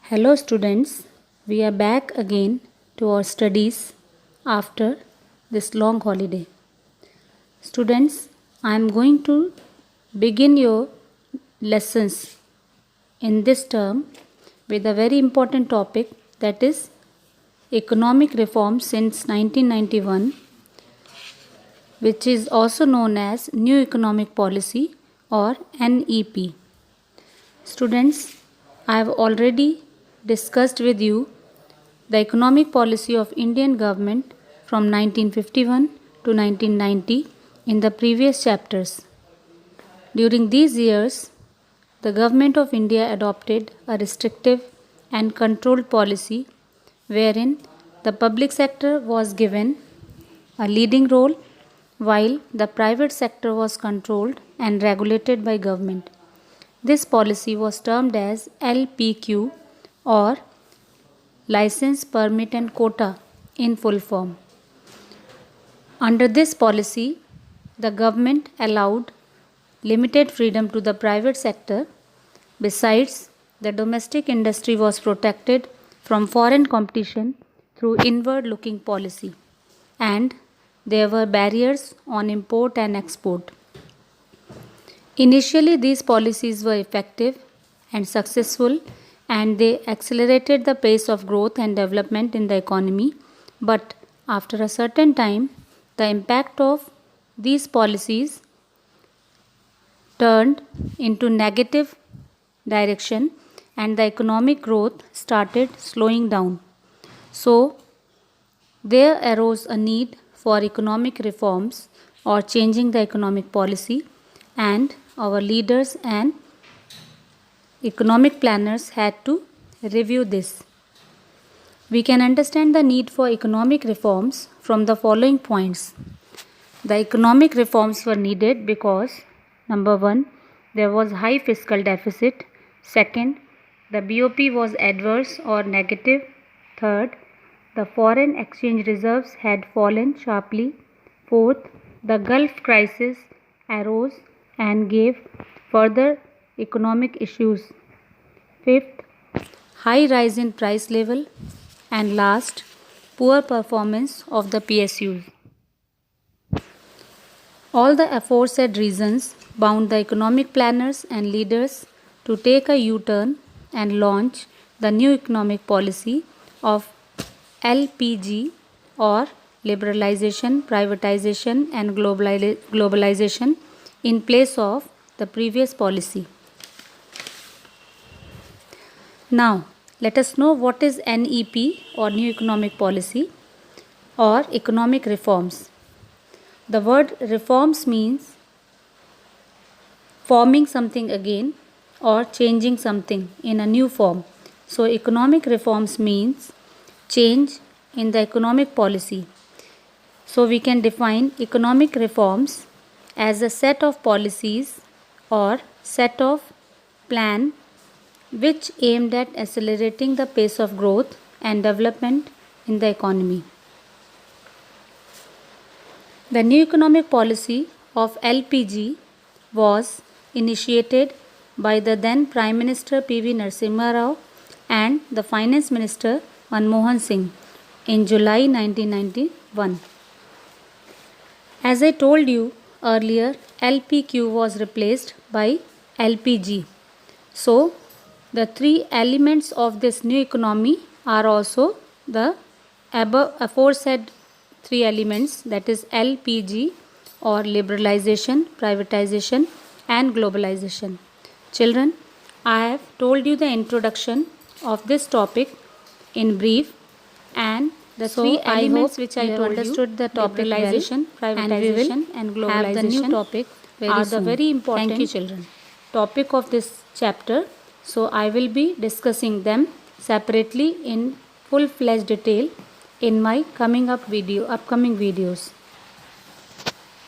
Hello students, we are back again to our studies after this long holiday. Students, I am going to begin your lessons in this term with a very important topic, that is economic reform since 1991, which is also known as New Economic Policy or NEP. Students, I have already discussed with you the economic policy of Indian government from 1951 to 1990 in the previous chapters. During these years, the government of India adopted a restrictive and controlled policy wherein the public sector was given a leading role while the private sector was controlled and regulated by government. This policy was termed as LPQ or License, Permit and Quota in full form. Under this policy, the government allowed limited freedom to the private sector. Besides, the domestic industry was protected from foreign competition through inward-looking policy, and there were barriers on import and export. Initially, these policies were effective and successful, and they accelerated the pace of growth and development in the economy. But after a certain time, the impact of these policies turned into negative direction and the economic growth started slowing down. So, there arose a need for economic reforms or changing the economic policy, and our leaders and economic planners had to review this. We can understand the need for economic reforms from the following points. The economic reforms were needed because number 1, there was high fiscal deficit. Second, the BOP was adverse or negative. Third, the foreign exchange reserves had fallen sharply. Fourth, the Gulf crisis arose and gave further economic issues. Fifth, high rise in price level. And last, poor performance of the PSUs. All the aforesaid reasons bound the economic planners and leaders to take a U-turn and launch the new economic policy of LPG or liberalization, privatization and globalization in place of the previous policy. Now, let us know what is NEP or New Economic Policy or economic reforms. The word reforms means forming something again or changing something in a new form. So, economic reforms means change in the economic policy. So, we can define economic reforms as a set of policies or set of plan which aimed at accelerating the pace of growth and development in the economy. The new economic policy of LPG was initiated by the then Prime Minister P.V. Narasimha Rao and the Finance Minister Manmohan Singh in July 1991. As I told you earlier, LPQ was replaced by LPG. So, the three elements of this new economy are also the aforesaid three elements, that is LPG or liberalization, privatization and globalization. Children, I have told you the introduction of this topic in brief, and the three elements which I told understood the topic liberalization, privatization and globalization have the new topic are the very important Thank you, children. Topic of this chapter. So, I will be discussing them separately in full-fledged detail in my upcoming videos.